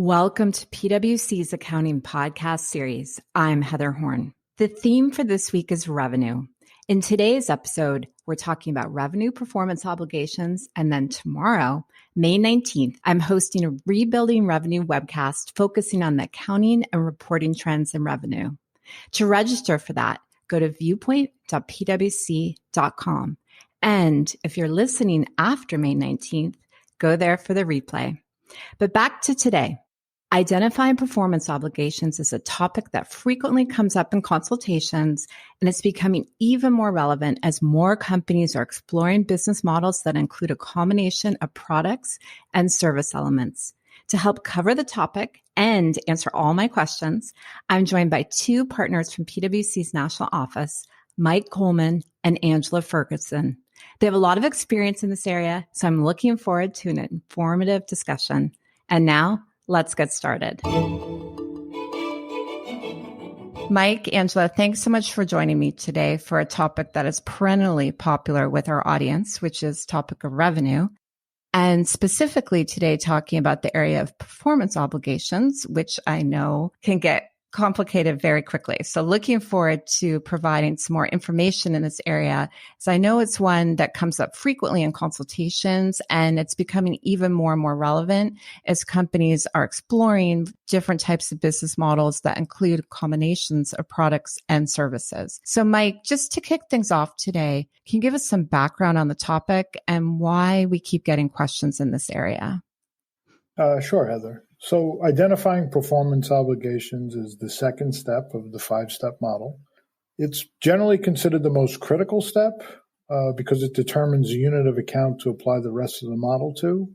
Welcome to PwC's Accounting Podcast Series. I'm Heather Horn. The theme for this week is revenue. In today's episode, we're talking about revenue performance obligations, and then tomorrow, May 19th, I'm hosting a Rebuilding Revenue webcast focusing on the accounting and reporting trends in revenue. To register for that, go to viewpoint.pwc.com. And if you're listening after May 19th, go there for the replay. But back to today. Identifying performance obligations is a topic that frequently comes up in consultations, and it's becoming even more relevant as more companies are exploring business models that include a combination of products and service elements. To help cover the topic and answer all my questions, I'm joined by two partners from PwC's national office, Mike Coleman and Angela Fergason. They have a lot of experience in this area, so I'm looking forward to an informative discussion. And now, let's get started. Mike, Angela, thanks so much for joining me today for a topic that is perennially popular with our audience, which is topic of revenue. And specifically today, talking about the area of performance obligations, which I know can get complicated very quickly. So looking forward to providing some more information in this area, as I know it's one that comes up frequently in consultations, and it's becoming even more and more relevant as companies are exploring different types of business models that include combinations of products and services. So Mike, just to kick things off today, can you give us some background on the topic and why we keep getting questions in this area? Sure, Heather. So identifying performance obligations is the second step of the five-step model. It's generally considered the most critical step because it determines the unit of account to apply the rest of the model to.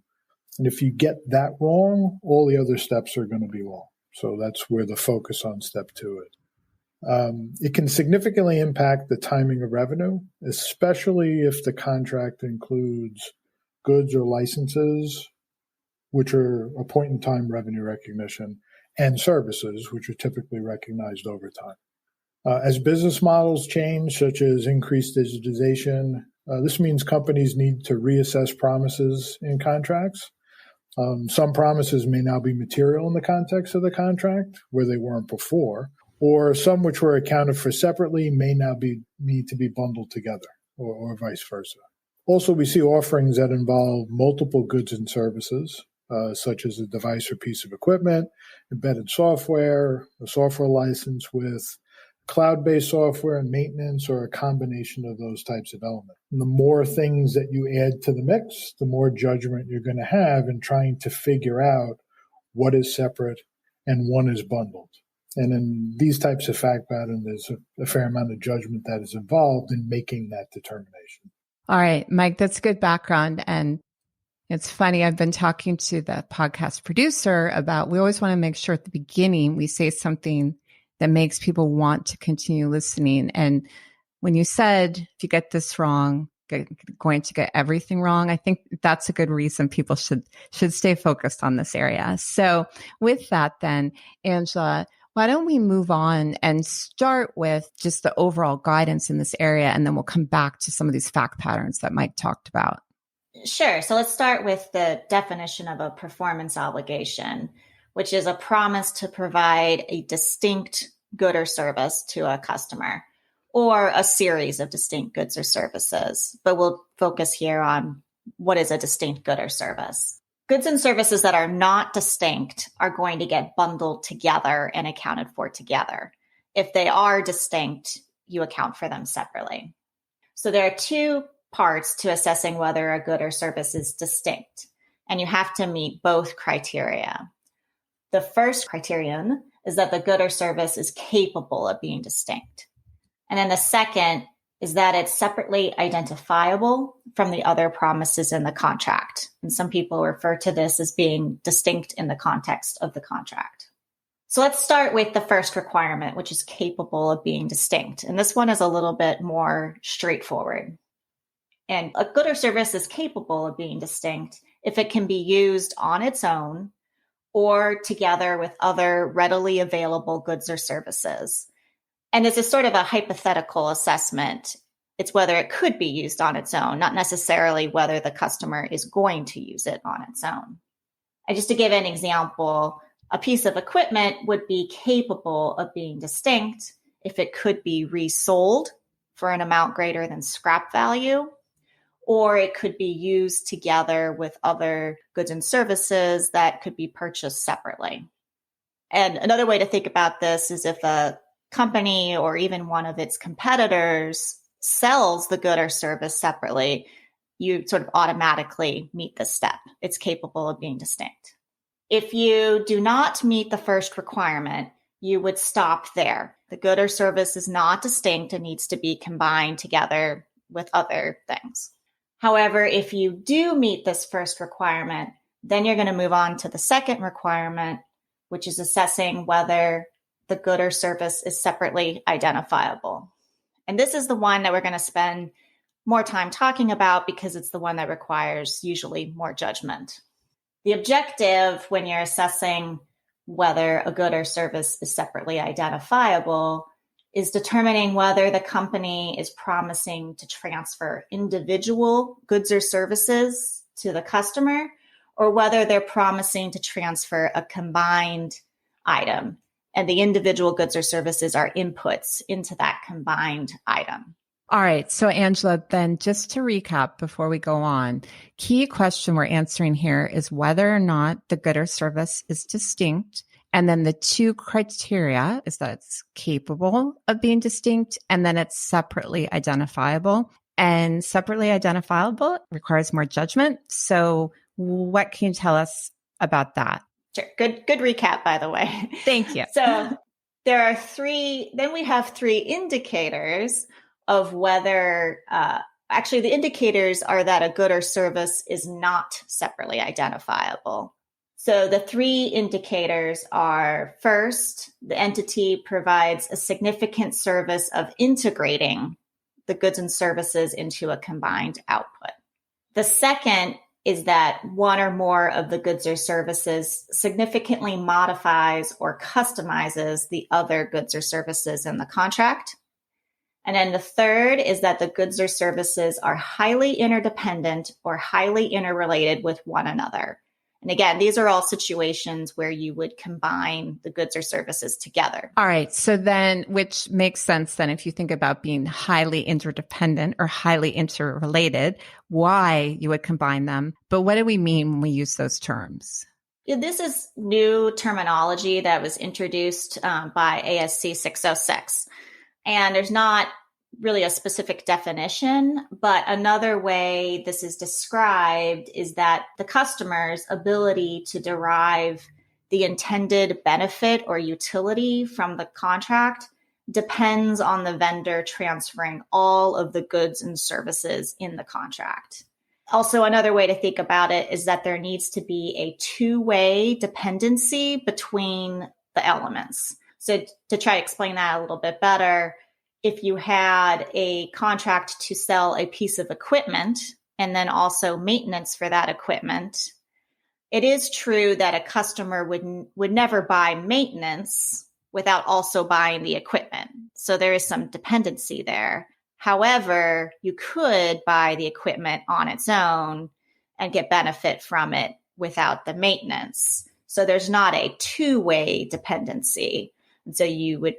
And if you get that wrong, all the other steps are going to be wrong. So that's where the focus on step two is. It can significantly impact the timing of revenue, especially if the contract includes goods or licenses, which are a point-in-time revenue recognition, and services, which are typically recognized over time. As business models change, such as increased digitization, this means companies need to reassess promises in contracts. Some promises may now be material in the context of the contract, where they weren't before, or some which were accounted for separately may now need to be bundled together, or vice versa. Also, we see offerings that involve multiple goods and services, such as a device or piece of equipment, embedded software, a software license with cloud-based software and maintenance, or a combination of those types of elements. And the more things that you add to the mix, the more judgment you're going to have in trying to figure out what is separate and one is bundled. And in these types of fact patterns, there's a fair amount of judgment that is involved in making that determination. All right, Mike, that's good background. And it's funny, I've been talking to the podcast producer about, we always want to make sure at the beginning we say something that makes people want to continue listening. And when you said, if you get this wrong, going to get everything wrong, I think that's a good reason people should stay focused on this area. So with that then, Angela, why don't we move on and start with just the overall guidance in this area, and then we'll come back to some of these fact patterns that Mike talked about. Sure. So let's start with the definition of a performance obligation, which is a promise to provide a distinct good or service to a customer, or a series of distinct goods or services. But we'll focus here on what is a distinct good or service. Goods and services that are not distinct are going to get bundled together and accounted for together. If they are distinct, you account for them separately. So there are two parts to assessing whether a good or service is distinct, and you have to meet both criteria. The first criterion is that the good or service is capable of being distinct. And then the second is that it's separately identifiable from the other promises in the contract. And some people refer to this as being distinct in the context of the contract. So let's start with the first requirement, which is capable of being distinct. And this one is a little bit more straightforward. And a good or service is capable of being distinct if it can be used on its own or together with other readily available goods or services. And this is sort of a hypothetical assessment. It's whether it could be used on its own, not necessarily whether the customer is going to use it on its own. And just to give an example, A piece of equipment would be capable of being distinct if it could be resold for an amount greater than scrap value, or it could be used together with other goods and services that could be purchased separately. And another way to think about this is if a company or even one of its competitors sells the good or service separately, you sort of automatically meet this step. It's capable of being distinct. If you do not meet the first requirement, you would stop there. The good or service is not distinct and needs to be combined together with other things. However, if you do meet this first requirement, then you're going to move on to the second requirement, which is assessing whether the good or service is separately identifiable. And this is the one that we're going to spend more time talking about because it's the one that requires usually more judgment. The objective when you're assessing whether a good or service is separately identifiable is determining whether the company is promising to transfer individual goods or services to the customer, or whether they're promising to transfer a combined item, and the individual goods or services are inputs into that combined item. All right. So Angela, then just to recap before we go on, key question we're answering here is whether or not the good or service is distinct. And then the two criteria is that it's capable of being distinct, and then it's separately identifiable. And separately identifiable requires more judgment. So what can you tell us about that? Sure. Good recap, by the way. Thank you. So there are we have three indicators of whether, actually the indicators are that a good or service is not separately identifiable. So the three indicators are, first, the entity provides a significant service of integrating the goods and services into a combined output. The second is that one or more of the goods or services significantly modifies or customizes the other goods or services in the contract. And then the third is that the goods or services are highly interdependent or highly interrelated with one another. And again, these are all situations where you would combine the goods or services together. All right. So then, which makes sense then if you think about being highly interdependent or highly interrelated, why you would combine them. But what do we mean when we use those terms? Yeah, this is new terminology that was introduced by ASC 606. And there's not really a specific definition, but another way this is described is that the customer's ability to derive the intended benefit or utility from the contract depends on the vendor transferring all of the goods and services in the contract. Also, another way to think about it is that there needs to be a two-way dependency between the elements. So to try to explain that a little bit better, if you had a contract to sell a piece of equipment and then also maintenance for that equipment, it is true that a customer would never buy maintenance without also buying the equipment. So there is some dependency there. However, you could buy the equipment on its own and get benefit from it without the maintenance. So there's not a two-way dependency. And so you would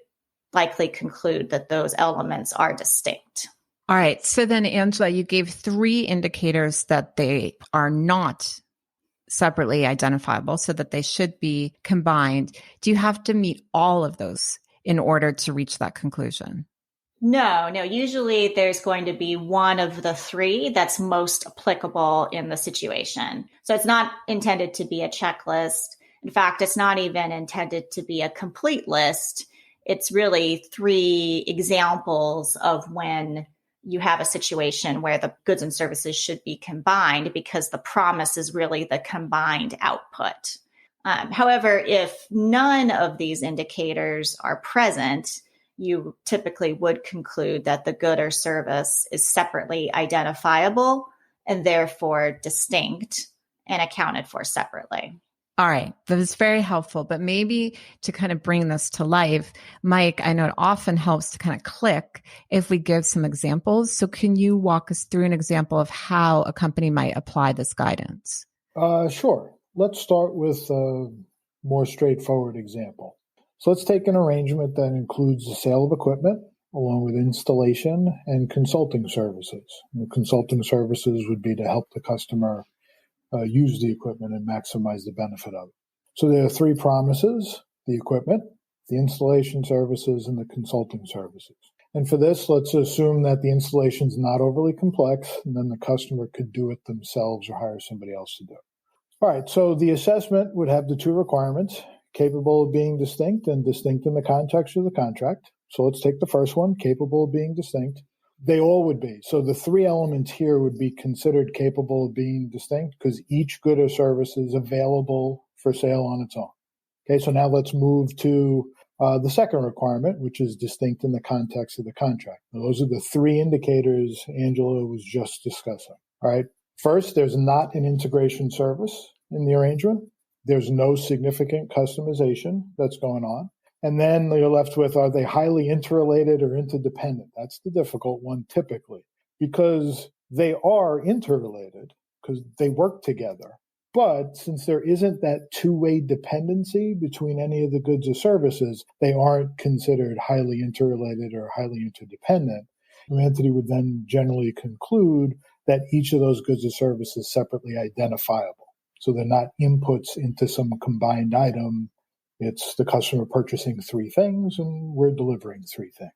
likely conclude that those elements are distinct. All right. So then, Angela, you gave three indicators that they are not separately identifiable, so that they should be combined. Do you have to meet all of those in order to reach that conclusion? No. Usually there's going to be one of the three that's most applicable in the situation. So it's not intended to be a checklist. In fact, it's not even intended to be a complete list. It's really three examples of when you have a situation where the goods and services should be combined because the promise is really the combined output. However, if none of these indicators are present, you typically would conclude that the good or service is separately identifiable and therefore distinct and accounted for separately. All right. That was very helpful. But maybe to kind of bring this to life, Mike, I know it often helps to kind of click if we give some examples. So can you walk us through an example of how a company might apply this guidance? Sure. Let's start with more straightforward example. So let's take an arrangement that includes the sale of equipment along with installation and consulting services. And the consulting services would be to help the customer use the equipment and maximize the benefit of it. So there are three promises: the equipment, the installation services, and the consulting services. And for this, let's assume that the installation is not overly complex, and then the customer could do it themselves or hire somebody else to do it. All right, so the assessment would have the two requirements: capable of being distinct and distinct in the context of the contract. So let's take the first one, capable of being distinct. They all would be. So the three elements here would be considered capable of being distinct because each good or service is available for sale on its own. Okay, so now let's move to the second requirement, which is distinct in the context of the contract. Now, those are the three indicators Angela was just discussing. All right. First, there's not an integration service in the arrangement. There's no significant customization that's going on. And then you're left with, are they highly interrelated or interdependent? That's the difficult one typically, because they are interrelated because they work together. But since there isn't that two-way dependency between any of the goods or services, they aren't considered highly interrelated or highly interdependent. The entity would then generally conclude that each of those goods or services is separately identifiable. So they're not inputs into some combined item. It's the customer purchasing three things and we're delivering three things.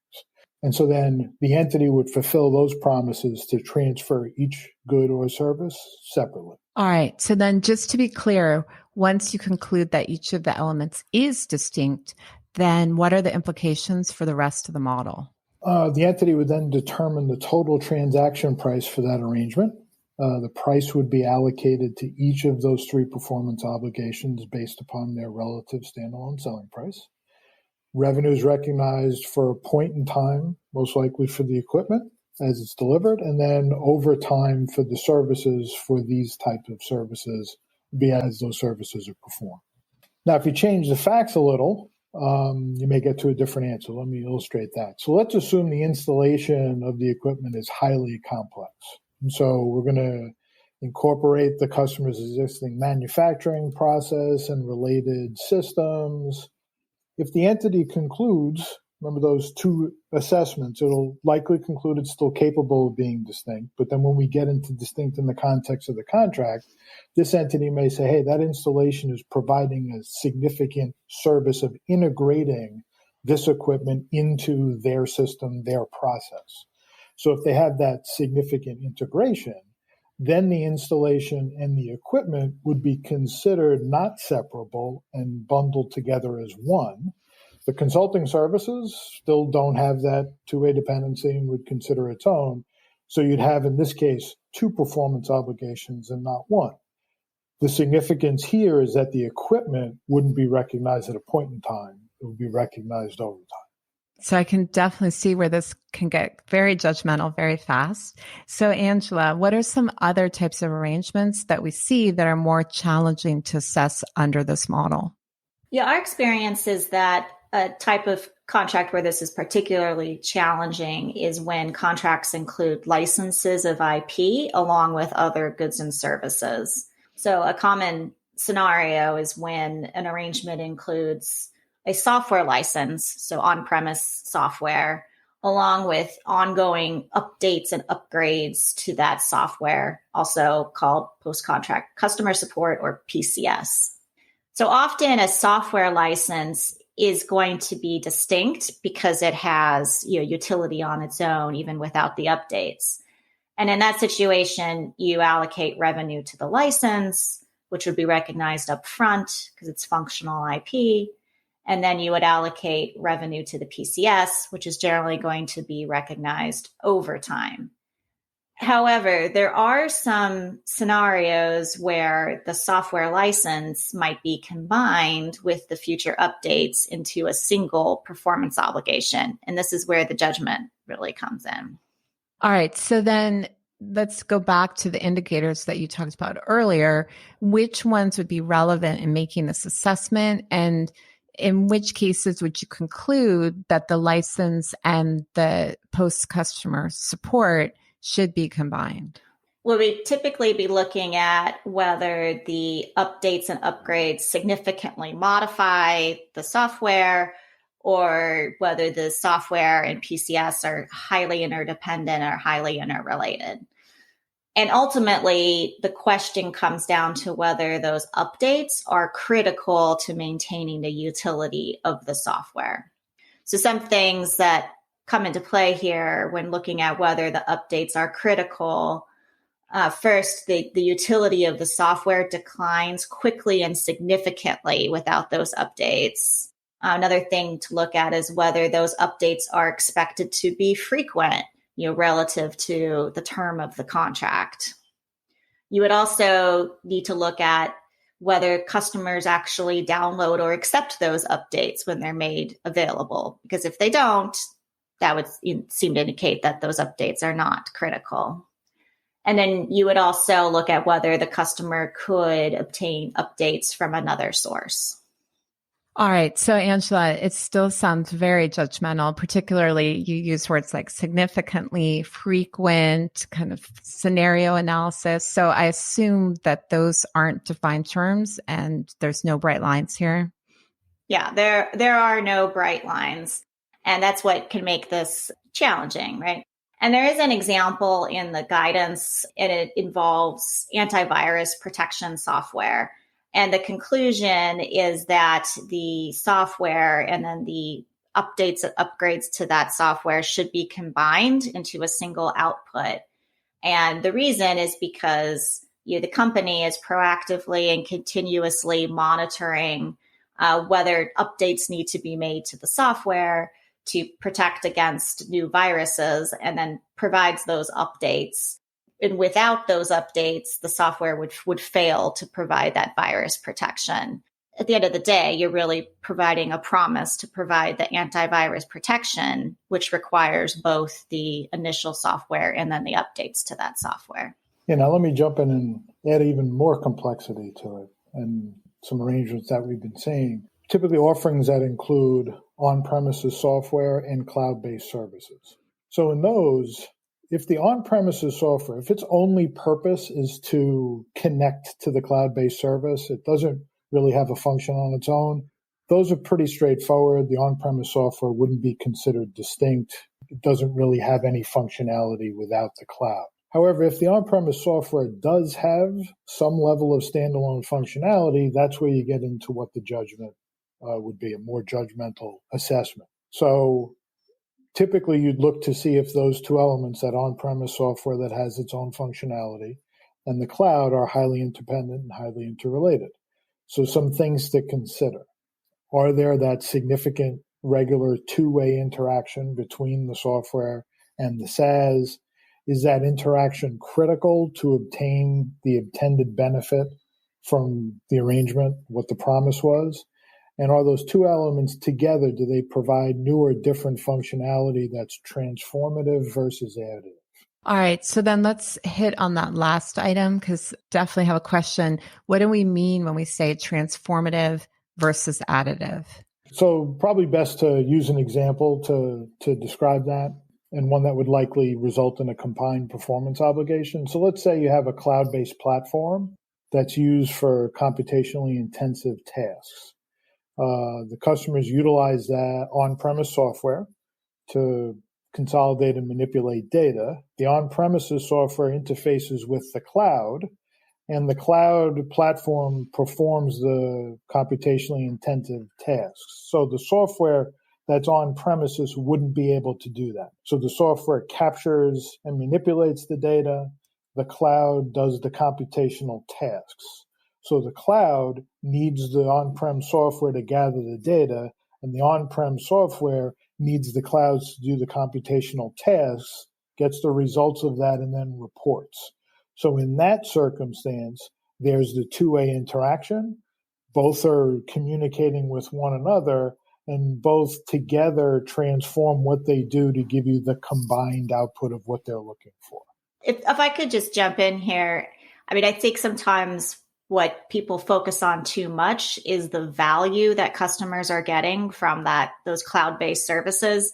And so then the entity would fulfill those promises to transfer each good or service separately. All right. So then just to be clear, once you conclude that each of the elements is distinct, then what are the implications for the rest of the model? The entity would then determine the total transaction price for that arrangement. The price would be allocated to each of those three performance obligations based upon their relative standalone selling price. Revenue is recognized for a point in time, most likely for the equipment as it's delivered, and then over time for the services for these types of services, be as those services are performed. Now, if you change the facts a little, you may get to a different answer. Let me illustrate that. So let's assume the installation of the equipment is highly complex. And so we're going to incorporate the customer's existing manufacturing process and related systems. If the entity concludes, remember those two assessments, it'll likely conclude it's still capable of being distinct. But then when we get into distinct in the context of the contract, this entity may say, hey, that installation is providing a significant service of integrating this equipment into their system, their process. So if they have that significant integration, then the installation and the equipment would be considered not separable and bundled together as one. The consulting services still don't have that two-way dependency and would consider its own. So you'd have, in this case, two performance obligations and not one. The significance here is that the equipment wouldn't be recognized at a point in time. It would be recognized over time. So I can definitely see where this can get very judgmental very fast. So Angela, what are some other types of arrangements that we see that are more challenging to assess under this model? Yeah, our experience is that a type of contract where this is particularly challenging is when contracts include licenses of IP along with other goods and services. So a common scenario is when an arrangement includes a software license, so on-premise software, along with ongoing updates and upgrades to that software, also called post-contract customer support or PCS. So often a software license is going to be distinct because it has utility on its own, even without the updates. And in that situation, you allocate revenue to the license, which would be recognized up front because it's functional IP. And then you would allocate revenue to the PCS, which is generally going to be recognized over time. However, there are some scenarios where the software license might be combined with the future updates into a single performance obligation. And this is where the judgment really comes in. All right. So then let's go back to the indicators that you talked about earlier. Which ones would be relevant in making this assessment? And in which cases would you conclude that the license and the post-customer support should be combined? Well, we typically be looking at whether the updates and upgrades significantly modify the software or whether the software and PCS are highly interdependent or highly interrelated. And ultimately, the question comes down to whether those updates are critical to maintaining the utility of the software. So some things that come into play here when looking at whether the updates are critical. First, the utility of the software declines quickly and significantly without those updates. Another thing to look at is whether those updates are expected to be frequent, relative to the term of the contract. You would also need to look at whether customers actually download or accept those updates when they're made available, because if they don't, that would seem to indicate that those updates are not critical. And then you would also look at whether the customer could obtain updates from another source. All right. So, Angela, it still sounds very judgmental, particularly you use words like significantly, frequent, kind of scenario analysis. So I assume that those aren't defined terms and there's no bright lines here. Yeah, there are no bright lines. And that's what can make this challenging, right? And there is an example in the guidance, and it involves antivirus protection software. And the conclusion is that the software and then the updates and upgrades to that software should be combined into a single output. And the reason is because the company is proactively and continuously monitoring whether updates need to be made to the software to protect against new viruses, and then provides those updates. And without those updates, the software would fail to provide that virus protection. At the end of the day, you're really providing a promise to provide the antivirus protection, which requires both the initial software and then the updates to that software. Now let me jump in and add even more complexity to it and some arrangements that we've been seeing. Typically offerings that include on-premises software and cloud-based services. So in those, if the on-premises software, if its only purpose is to connect to the cloud-based service, it doesn't really have a function on its own, those are pretty straightforward. The on-premise software wouldn't be considered distinct. It doesn't really have any functionality without the cloud. However, if the on-premise software does have some level of standalone functionality, that's where you get into what the judgment would be, a more judgmental assessment. So typically you'd look to see if those two elements, that on-premise software that has its own functionality and the cloud, are highly independent and highly interrelated. So some things to consider. Are there that significant regular two-way interaction between the software and the SaaS? Is that interaction critical to obtain the intended benefit from the arrangement, what the promise was? And are those two elements together, do they provide new or different functionality that's transformative versus additive? All right. So then let's hit on that last item, because definitely have a question. What do we mean when we say transformative versus additive? So probably best to use an example to describe that, and one that would likely result in a combined performance obligation. So let's say you have a cloud-based platform that's used for computationally intensive tasks. The customers utilize that on-premise software to consolidate and manipulate data. The on-premises software interfaces with the cloud, and the cloud platform performs the computationally intensive tasks. So the software that's on-premises wouldn't be able to do that. So the software captures and manipulates the data. The cloud does the computational tasks. So the cloud needs the on-prem software to gather the data, and the on-prem software needs the clouds to do the computational tasks, gets the results of that, and then reports. So in that circumstance, there's the two-way interaction. Both are communicating with one another, and both together transform what they do to give you the combined output of what they're looking for. If I could just jump in here, I think sometimes what people focus on too much is the value that customers are getting from those cloud-based services.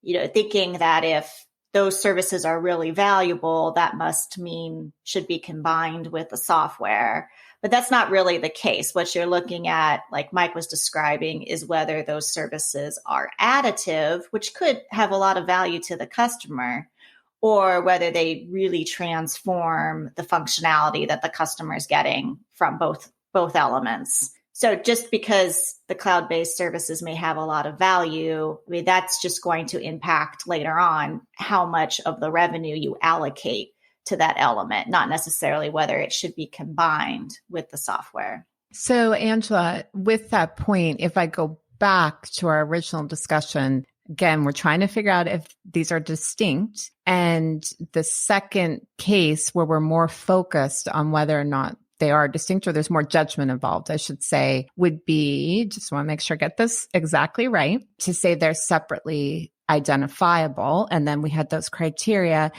Thinking that if those services are really valuable, that must mean should be combined with the software. But that's not really the case. What you're looking at, like Mike was describing, is whether those services are additive, which could have a lot of value to the customer, or whether they really transform the functionality that the customer is getting from both elements. So just because the cloud-based services may have a lot of value, I mean, that's just going to impact later on how much of the revenue you allocate to that element, not necessarily whether it should be combined with the software. So Angela, with that point, if I go back to our original discussion, again, we're trying to figure out if these are distinct. And the second case where we're more focused on whether or not they are distinct, or there's more judgment involved, I should say, would be, just want to make sure I get this exactly right, to say they're separately identifiable. And then we had those criteria.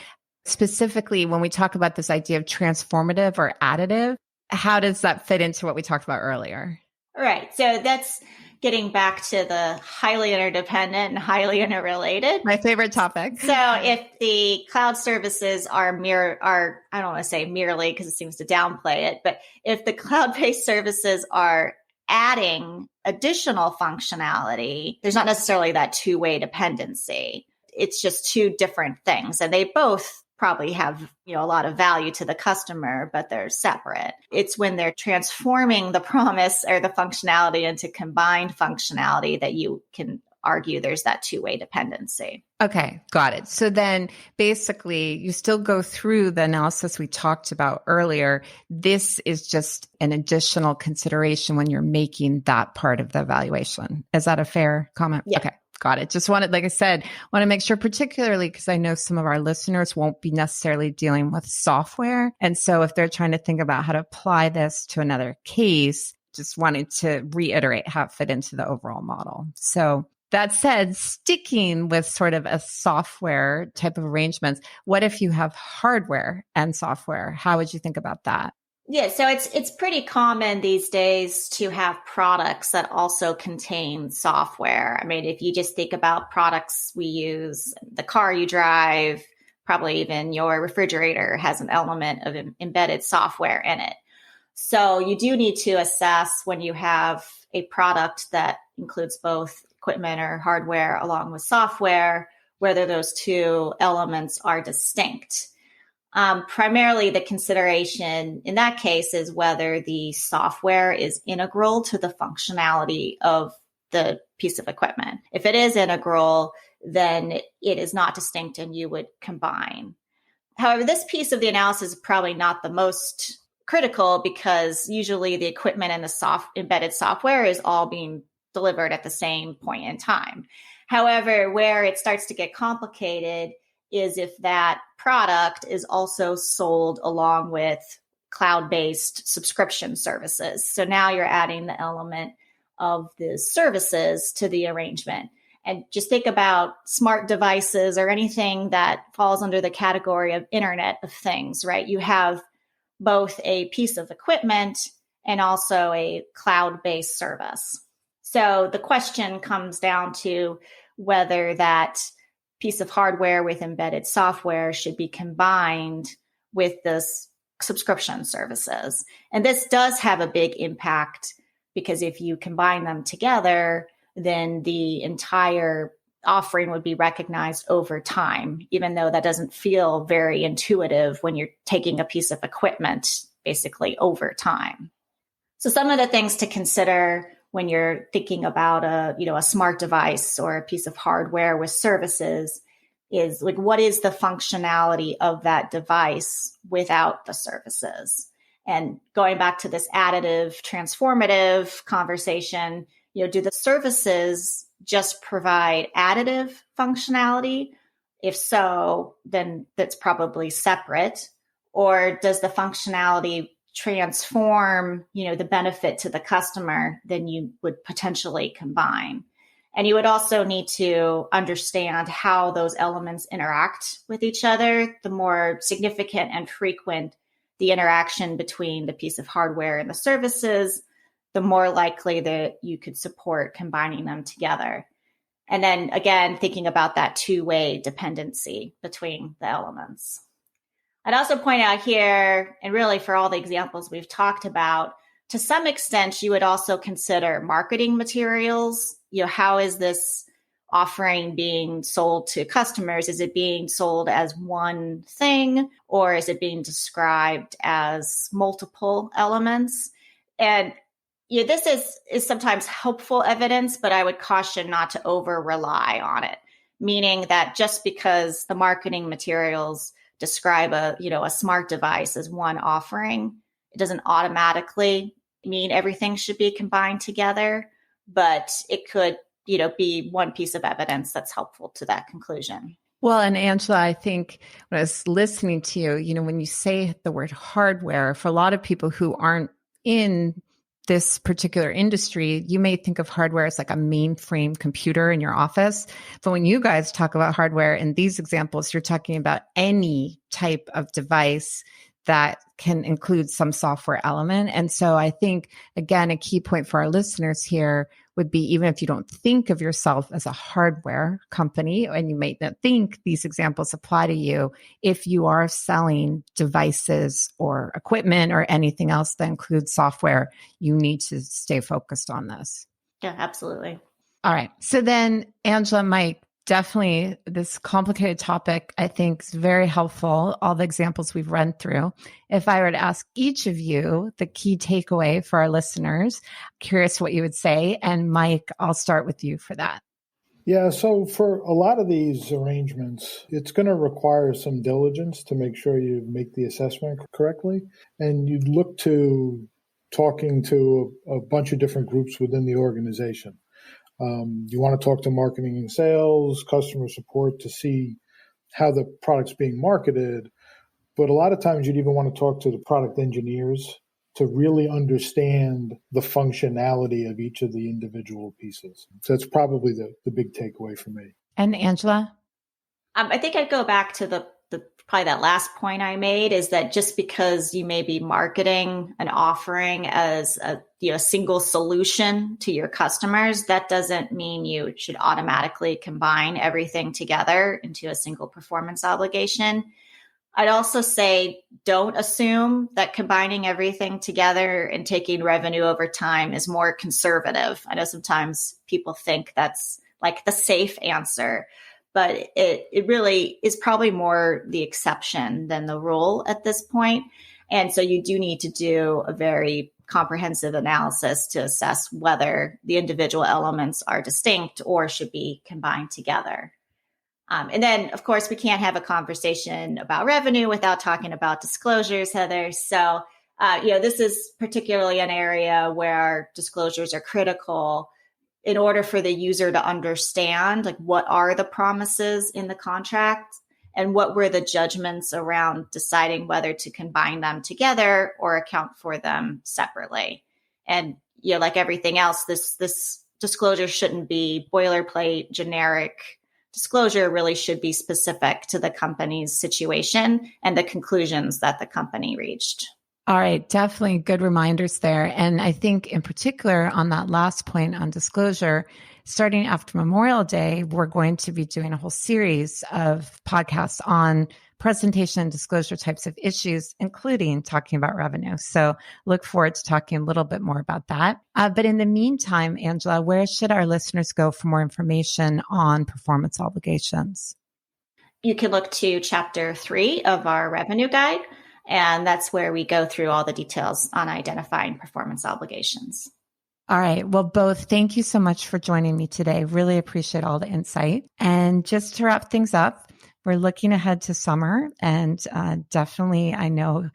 Specifically, when we talk about this idea of transformative or additive, how does that fit into what we talked about earlier? Right. So that's getting back to the highly interdependent and highly interrelated. My favorite topic. So if the cloud services are I don't want to say merely because it seems to downplay it, but if the cloud-based services are adding additional functionality, there's not necessarily that two-way dependency. It's just two different things. And they both probably have, a lot of value to the customer, but they're separate. It's when they're transforming the promise or the functionality into combined functionality that you can argue there's that two-way dependency. Okay, got it. So then basically you still go through the analysis we talked about earlier. This is just an additional consideration when you're making that part of the evaluation. Is that a fair comment? Yeah. Okay. Got it. Just wanted, like I said, want to make sure, particularly because I know some of our listeners won't be necessarily dealing with software. And so if they're trying to think about how to apply this to another case, just wanted to reiterate how it fit into the overall model. So that said, sticking with sort of a software type of arrangements, what if you have hardware and software? How would you think about that? Yeah, so it's pretty common these days to have products that also contain software. I mean, if you just think about products we use, the car you drive, probably even your refrigerator has an element of embedded software in it. So you do need to assess when you have a product that includes both equipment or hardware along with software, whether those two elements are distinct. Primarily, the consideration in that case is whether the software is integral to the functionality of the piece of equipment. If it is integral, then it is not distinct and you would combine. However, this piece of the analysis is probably not the most critical because usually the equipment and the embedded software is all being delivered at the same point in time. However, where it starts to get complicated is if that product is also sold along with cloud-based subscription services. So now you're adding the element of the services to the arrangement. And just think about smart devices or anything that falls under the category of Internet of Things, right? You have both a piece of equipment and also a cloud-based service. So the question comes down to whether that piece of hardware with embedded software should be combined with this subscription services. And this does have a big impact because if you combine them together, then the entire offering would be recognized over time, even though that doesn't feel very intuitive when you're taking a piece of equipment basically over time. So some of the things to consider when you're thinking about a smart device or a piece of hardware with services is like, what is the functionality of that device without the services? And going back to this additive, transformative conversation, do the services just provide additive functionality? If so, then that's probably separate. Or does the functionality transform, the benefit to the customer? Then you would potentially combine. And you would also need to understand how those elements interact with each other. The more significant and frequent the interaction between the piece of hardware and the services, the more likely that you could support combining them together. And then again, thinking about that two-way dependency between the elements. I'd also point out here, and really for all the examples we've talked about, to some extent, you would also consider marketing materials. How is this offering being sold to customers? Is it being sold as one thing, or is it being described as multiple elements? And this is sometimes helpful evidence, but I would caution not to over rely on it, meaning that just because the marketing materials describe a smart device as one offering, it doesn't automatically mean everything should be combined together, but it could, be one piece of evidence that's helpful to that conclusion. Well, and Angela, I think when I was listening to you, when you say the word hardware, for a lot of people who aren't in this particular industry, you may think of hardware as like a mainframe computer in your office. But when you guys talk about hardware in these examples, you're talking about any type of device that can include some software element. And so I think, again, a key point for our listeners here would be, even if you don't think of yourself as a hardware company, and you may not think these examples apply to you, if you are selling devices or equipment or anything else that includes software, you need to stay focused on this. Yeah, absolutely. All right. So then, Angela, Mike, definitely this complicated topic, I think, is very helpful. All the examples we've run through. If I were to ask each of you the key takeaway for our listeners, curious what you would say. And Mike, I'll start with you for that. Yeah, so for a lot of these arrangements, it's going to require some diligence to make sure you make the assessment correctly. And you look to talking to a bunch of different groups within the organization. You want to talk to marketing and sales, customer support to see how the product's being marketed. But a lot of times you'd even want to talk to the product engineers to really understand the functionality of each of the individual pieces. So that's probably the big takeaway for me. And Angela? I think I'd go back to the probably that last point I made, is that just because you may be marketing an offering as a single solution to your customers, that doesn't mean you should automatically combine everything together into a single performance obligation. I'd also say, don't assume that combining everything together and taking revenue over time is more conservative. I know sometimes people think that's like the safe answer, but it really is probably more the exception than the rule at this point. And so you do need to do a very comprehensive analysis to assess whether the individual elements are distinct or should be combined together. And then, of course, we can't have a conversation about revenue without talking about disclosures, Heather. So, this is particularly an area where disclosures are critical in order for the user to understand, like, what are the promises in the contract and what were the judgments around deciding whether to combine them together or account for them separately. And, like everything else, this disclosure shouldn't be boilerplate, generic. Disclosure really should be specific to the company's situation and the conclusions that the company reached. All right, definitely good reminders there. And I think in particular on that last point on disclosure, starting after Memorial Day, we're going to be doing a whole series of podcasts on presentation and disclosure types of issues, including talking about revenue. So look forward to talking a little bit more about that. But in the meantime, Angela, where should our listeners go for more information on performance obligations? You can look to Chapter 3 of our revenue guide. And that's where we go through all the details on identifying performance obligations. All right. Well, both, thank you so much for joining me today. Really appreciate all the insight. And just to wrap things up, we're looking ahead to summer, and definitely, I know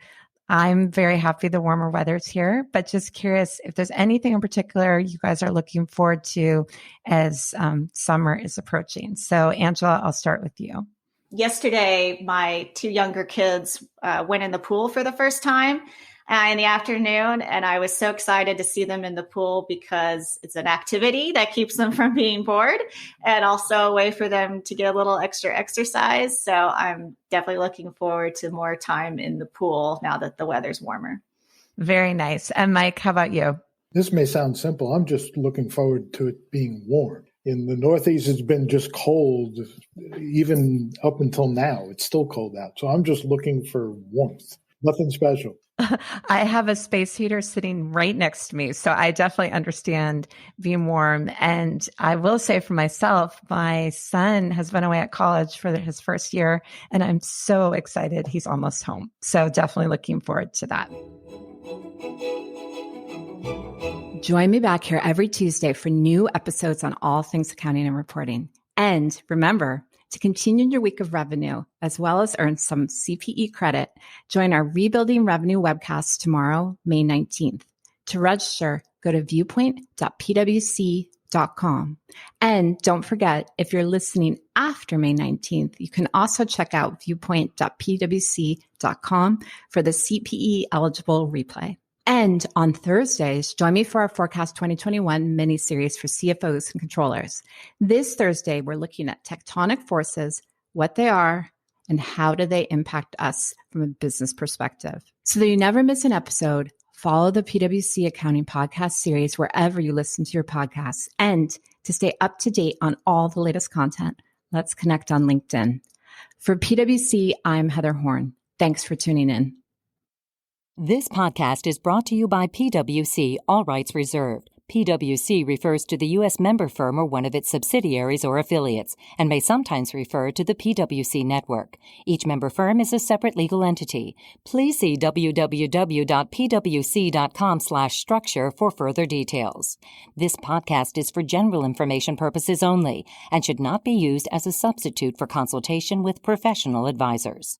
I'm very happy the warmer weather's here, but just curious if there's anything in particular you guys are looking forward to as summer is approaching. So Angela, I'll start with you. Yesterday, my two younger kids went in the pool for the first time in the afternoon, and I was so excited to see them in the pool because it's an activity that keeps them from being bored and also a way for them to get a little extra exercise. So I'm definitely looking forward to more time in the pool now that the weather's warmer. Very nice. And Mike, how about you? This may sound simple. I'm just looking forward to it being warm. In the Northeast, it's been just cold, even up until now. It's still cold out. So I'm just looking for warmth. Nothing special. I have a space heater sitting right next to me. So I definitely understand being warm. And I will say for myself, my son has been away at college for his first year, and I'm so excited he's almost home. So definitely looking forward to that. Join me back here every Tuesday for new episodes on all things accounting and reporting. And remember, to continue your week of revenue, as well as earn some CPE credit, join our Rebuilding Revenue webcast tomorrow, May 19th. To register, go to viewpoint.pwc.com. And don't forget, if you're listening after May 19th, you can also check out viewpoint.pwc.com for the CPE eligible replay. And on Thursdays, join me for our Forecast 2021 mini-series for CFOs and controllers. This Thursday, we're looking at tectonic forces, what they are, and how do they impact us from a business perspective. So that you never miss an episode, follow the PwC Accounting Podcast series wherever you listen to your podcasts. And to stay up to date on all the latest content, let's connect on LinkedIn. For PwC, I'm Heather Horn. Thanks for tuning in. This podcast is brought to you by PwC, all rights reserved. PwC refers to the U.S. member firm or one of its subsidiaries or affiliates, and may sometimes refer to the PwC network. Each member firm is a separate legal entity. Please see www.pwc.com/structure for further details. This podcast is for general information purposes only and should not be used as a substitute for consultation with professional advisors.